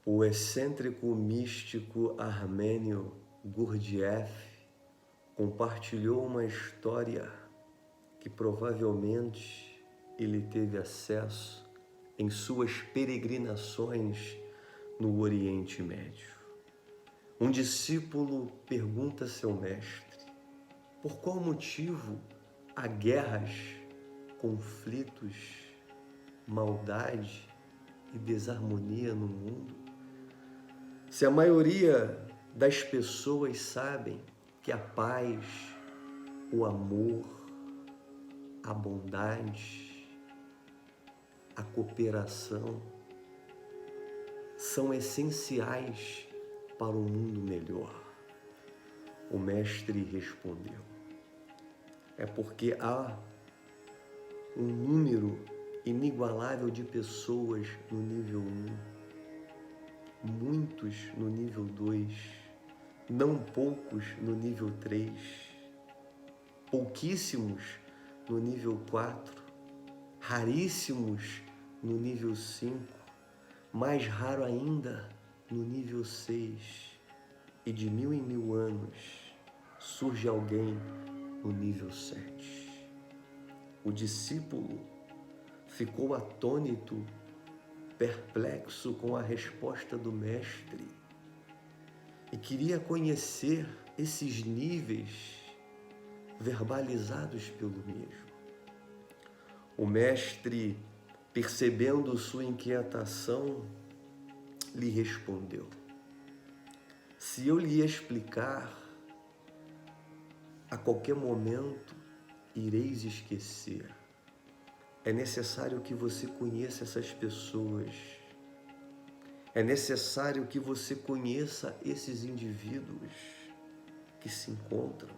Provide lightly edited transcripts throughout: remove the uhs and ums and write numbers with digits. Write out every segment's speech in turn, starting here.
O excêntrico místico armênio Gurdjieff compartilhou uma história que provavelmente ele teve acesso em suas peregrinações no Oriente Médio. Um discípulo pergunta a seu mestre: por qual motivo há guerras, conflitos, maldade e desarmonia no mundo? Se a maioria das pessoas sabem que a paz, o amor, a bondade, a cooperação são essenciais para um mundo melhor. O mestre respondeu: é porque há um número inigualável de pessoas no nível 1, muitos no nível 2, não poucos no nível 3, pouquíssimos no nível 4, raríssimos no nível 5, mais raro ainda no nível 6, e de 1000 em 1000 anos surge alguém no nível 7. O discípulo ficou atônito, perplexo com a resposta do mestre e queria conhecer esses níveis verbalizados pelo mesmo. O mestre, percebendo sua inquietação, lhe respondeu: se eu lhe explicar, a qualquer momento ireis esquecer. É necessário que você conheça essas pessoas. É necessário que você conheça esses indivíduos que se encontram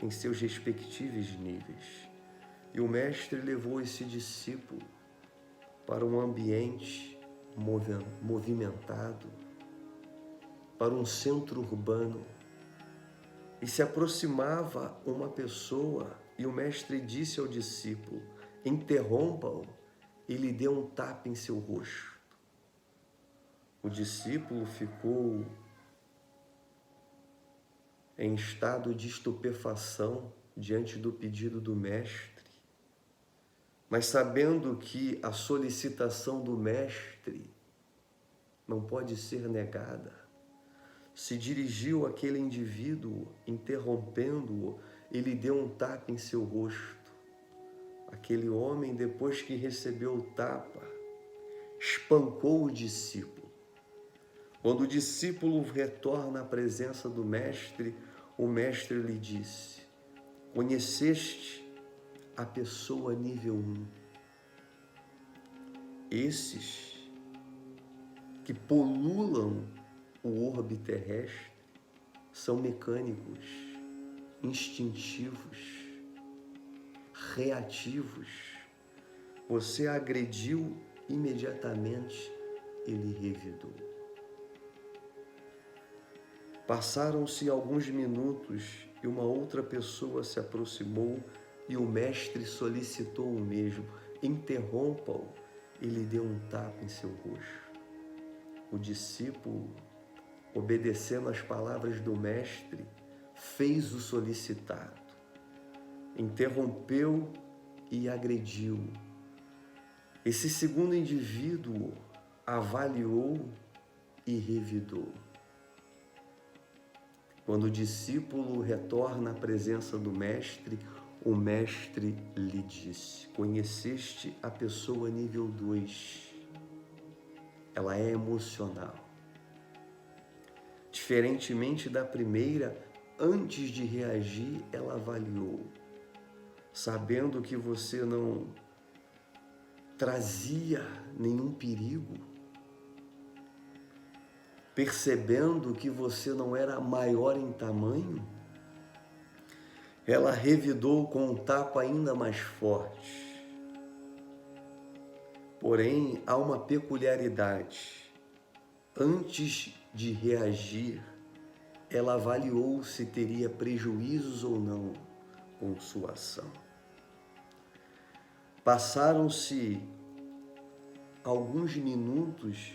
em seus respectivos níveis. E o mestre levou esse discípulo para um ambiente movimentado, para um centro urbano, e se aproximava uma pessoa, e o mestre disse ao discípulo: interrompa-o, e lhe deu um tapa em seu rosto. O discípulo ficou em estado de estupefação diante do pedido do mestre, mas sabendo que a solicitação do mestre não pode ser negada, se dirigiu àquele indivíduo, interrompendo-o, e lhe deu um tapa em seu rosto. Aquele homem, depois que recebeu o tapa, espancou o discípulo. Quando o discípulo retorna à presença do mestre, o mestre lhe disse: conheceste a pessoa nível 1. Esses que pululam o orbe terrestre são mecânicos, instintivos, reativos. Você agrediu, imediatamente ele revidou. Passaram-se alguns minutos e uma outra pessoa se aproximou e o mestre solicitou o mesmo: interrompa-o, e lhe deu um tapa em seu rosto. O discípulo, obedecendo às palavras do mestre, fez o solicitado, interrompeu e agrediu. Esse segundo indivíduo avaliou e revidou. Quando o discípulo retorna à presença do mestre, o mestre lhe disse: conheceste a pessoa nível 2. Ela é emocional. Diferentemente da primeira, antes de reagir, ela avaliou, sabendo que você não trazia nenhum perigo, percebendo que você não era maior em tamanho, ela revidou com um tapa ainda mais forte. Porém, há uma peculiaridade. Antes de reagir, ela avaliou se teria prejuízos ou não com sua ação. Passaram-se alguns minutos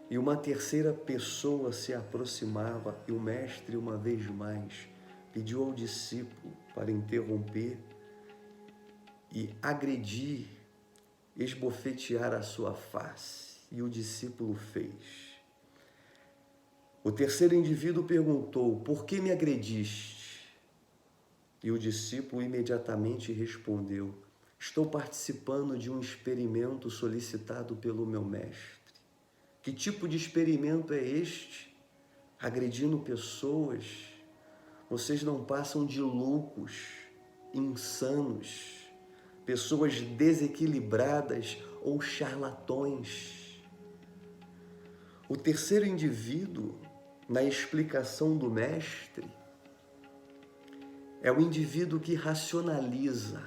E uma terceira pessoa se aproximava, e o mestre, uma vez mais, pediu ao discípulo para interromper e agredir, esbofetear a sua face. E o discípulo fez. O terceiro indivíduo perguntou: por que me agrediste? E o discípulo imediatamente respondeu: estou participando de um experimento solicitado pelo meu mestre. Que tipo de experimento é este? Agredindo pessoas? Vocês não passam de loucos, insanos, pessoas desequilibradas ou charlatões. O terceiro indivíduo, na explicação do mestre, é o indivíduo que racionaliza.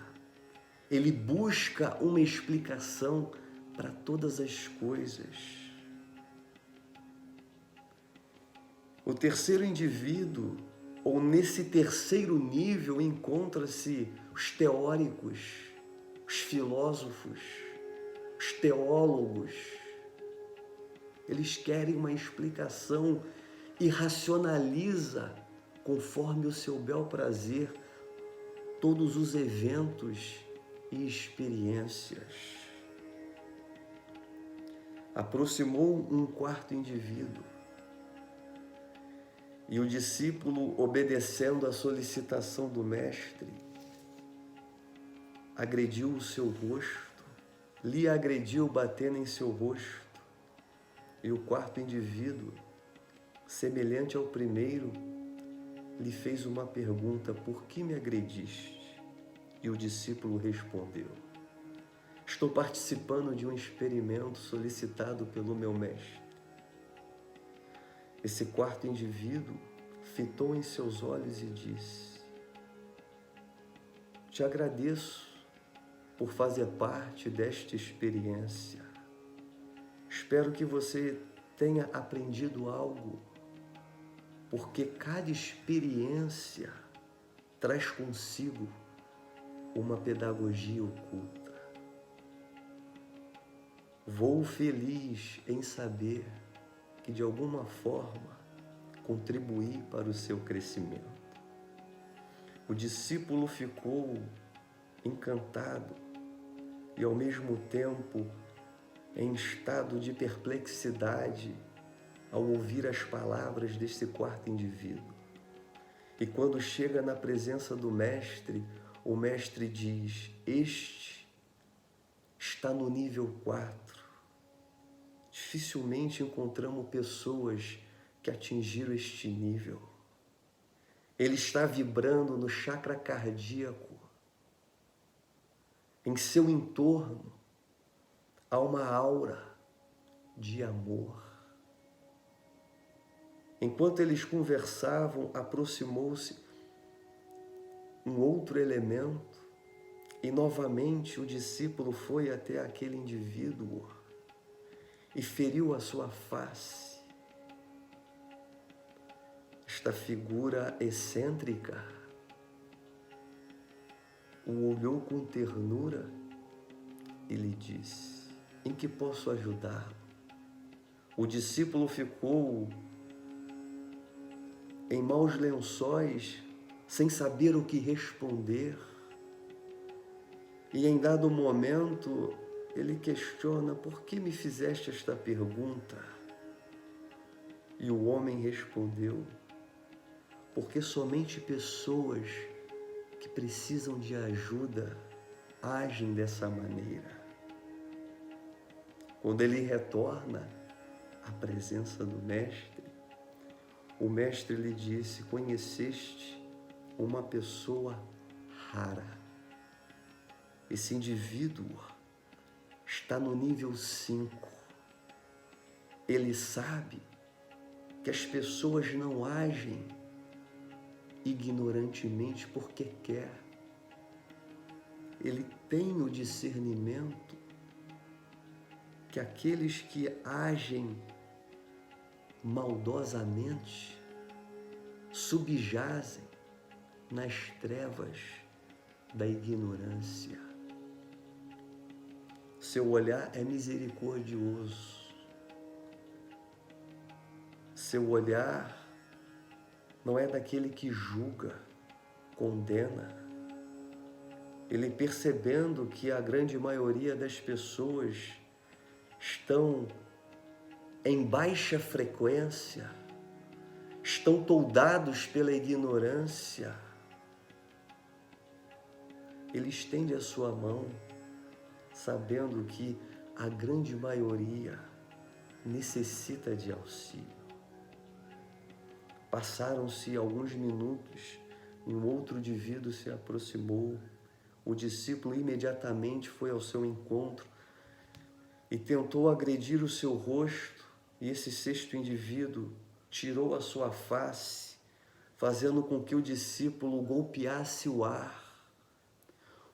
Ele busca uma explicação para todas as coisas. O terceiro indivíduo, ou nesse terceiro nível, encontra-se os teóricos, os filósofos, os teólogos. Eles querem uma explicação e racionaliza, conforme o seu bel prazer, todos os eventos e experiências. Aproximou um quarto indivíduo, e o discípulo, obedecendo à solicitação do mestre, agrediu o seu rosto, lhe agrediu batendo em seu rosto. E o quarto indivíduo, semelhante ao primeiro, lhe fez uma pergunta: por que me agrediste? E o discípulo respondeu: estou participando de um experimento solicitado pelo meu mestre. Esse quarto indivíduo fitou em seus olhos e disse: te agradeço por fazer parte desta experiência. Espero que você tenha aprendido algo, porque cada experiência traz consigo uma pedagogia oculta. Vou feliz em saber que de alguma forma contribuí para o seu crescimento. O discípulo ficou encantado e ao mesmo tempo em estado de perplexidade ao ouvir as palavras desse quarto indivíduo. E quando chega na presença do mestre, o mestre diz: este está no nível 4. Dificilmente encontramos pessoas que atingiram este nível. Ele está vibrando no chakra cardíaco. Em seu entorno há uma aura de amor. Enquanto eles conversavam, aproximou-se um outro elemento e novamente o discípulo foi até aquele indivíduo e feriu a sua face. Esta figura excêntrica o olhou com ternura e lhe disse: em que posso ajudá-lo? O discípulo ficou em maus lençóis, sem saber o que responder. E em dado momento, ele questiona: por que me fizeste esta pergunta? E o homem respondeu: porque somente pessoas que precisam de ajuda agem dessa maneira. Quando ele retorna à presença do mestre, o mestre lhe disse: conheceste uma pessoa rara. Esse indivíduo está no nível 5. Ele sabe que as pessoas não agem ignorantemente porque quer. Ele tem o discernimento que aqueles que agem maldosamente subjazem nas trevas da ignorância. Seu olhar é misericordioso. Seu olhar não é daquele que julga, condena. Ele, percebendo que a grande maioria das pessoas estão em baixa frequência, estão toldados pela ignorância, ele estende a sua mão, sabendo que a grande maioria necessita de auxílio. Passaram-se alguns minutos e um outro indivíduo se aproximou. O discípulo imediatamente foi ao seu encontro e tentou agredir o seu rosto, e esse sexto indivíduo tirou a sua face, fazendo com que o discípulo golpeasse o ar.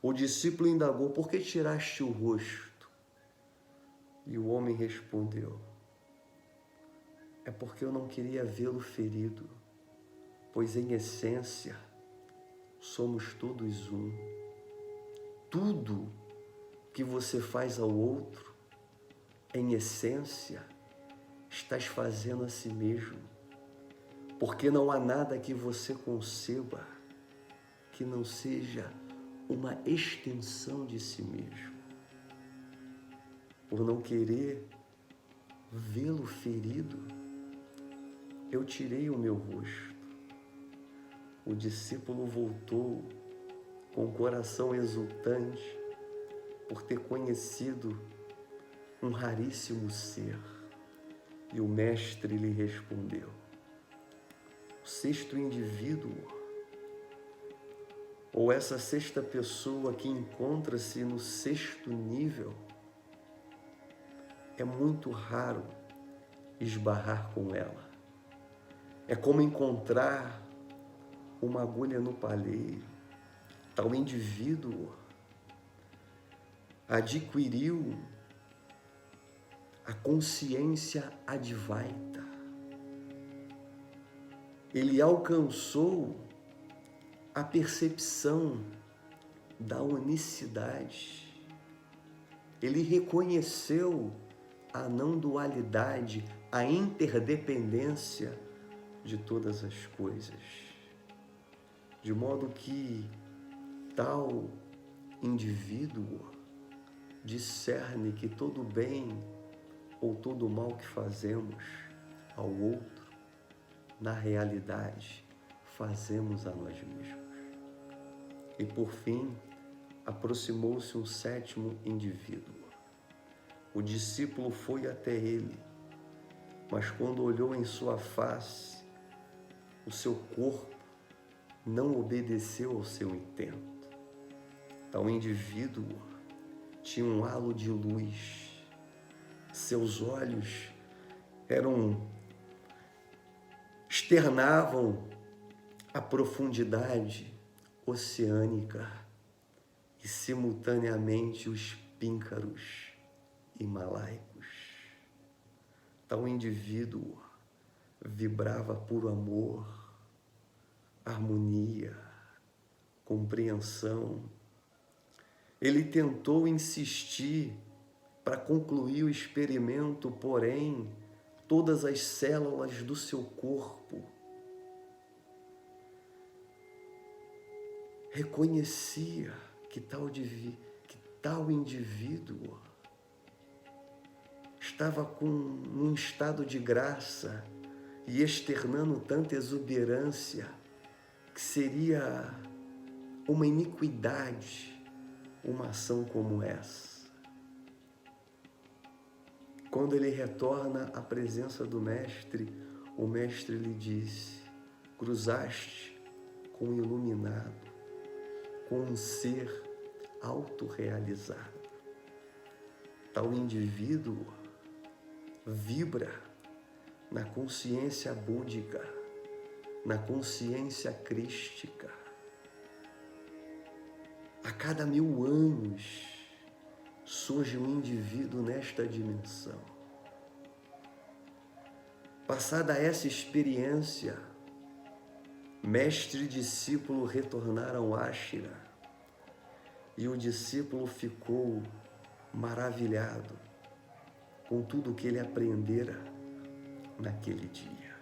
O discípulo indagou: por que tiraste o rosto? E o homem respondeu: é porque eu não queria vê-lo ferido, pois em essência somos todos um. Tudo que você faz ao outro, em essência, estás fazendo a si mesmo, porque não há nada que você conceba que não seja uma extensão de si mesmo. Por não querer vê-lo ferido, eu tirei o meu rosto. O discípulo voltou com o coração exultante por ter conhecido um raríssimo ser. E o mestre lhe respondeu: o sexto indivíduo, ou essa sexta pessoa que encontra-se no sexto nível, é muito raro esbarrar com ela. É como encontrar uma agulha no palheiro. Tal indivíduo adquiriu a consciência advaita. Ele alcançou a percepção da unicidade. Ele reconheceu a não dualidade, a interdependência de todas as coisas. De modo que tal indivíduo discerne que todo bem ou todo mal que fazemos ao outro, na realidade, fazemos a nós mesmos. E por fim, aproximou-se um sétimo indivíduo. O discípulo foi até ele, mas quando olhou em sua face, o seu corpo não obedeceu ao seu intento. Tal indivíduo tinha um halo de luz. Seus olhos externavam a profundidade oceânica e simultaneamente os píncaros himalaicos. Tal indivíduo vibrava puro amor, harmonia, compreensão. Ele tentou insistir para concluir o experimento, porém, todas as células do seu corpo reconhecia que tal indivíduo estava num estado de graça e externando tanta exuberância que seria uma iniquidade uma ação como essa. Quando ele retorna à presença do mestre, o mestre lhe disse: cruzaste com um iluminado, com um ser autorrealizado. Tal indivíduo vibra na consciência búdica, na consciência crística. A cada 1000 anos surge um indivíduo nesta dimensão. Passada essa experiência, mestre e discípulo retornaram a Ashira e o discípulo ficou maravilhado com tudo o que ele aprendera naquele dia.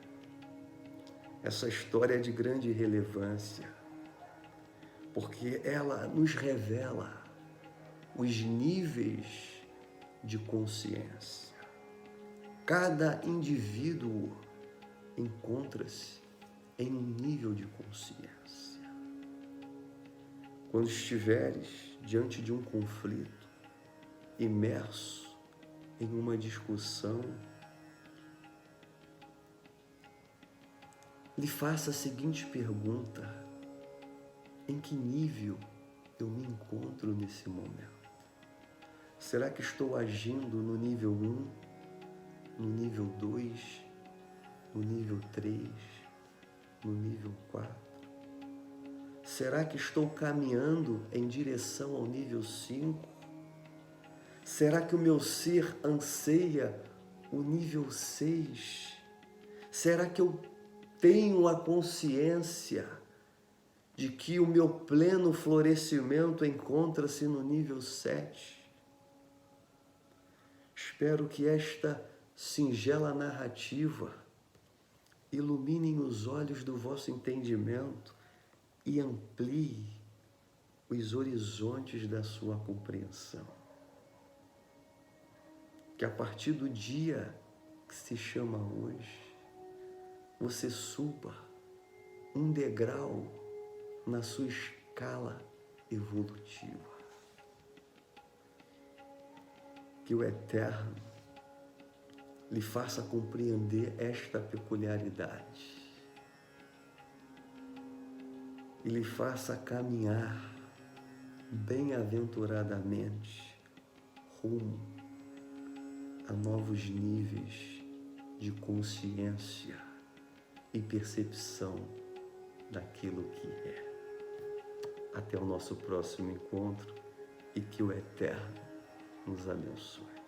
Essa história é de grande relevância, porque ela nos revela os níveis de consciência. Cada indivíduo encontra-se em um nível de consciência. Quando estiveres diante de um conflito, imerso em uma discussão, lhe faça a seguinte pergunta: em que nível eu me encontro nesse momento? Será que estou agindo no nível 1, no nível 2, no nível 3, no nível 4? Será que estou caminhando em direção ao nível 5? Será que o meu ser anseia o nível 6? Será que eu tenho a consciência de que o meu pleno florescimento encontra-se no nível 7? Espero que esta singela narrativa ilumine os olhos do vosso entendimento e amplie os horizontes da sua compreensão. Que a partir do dia que se chama hoje, você suba um degrau na sua escala evolutiva. Que o Eterno lhe faça compreender esta peculiaridade e lhe faça caminhar bem-aventuradamente rumo a novos níveis de consciência e percepção daquilo que é. Até o nosso próximo encontro e que o Eterno nos abençoe.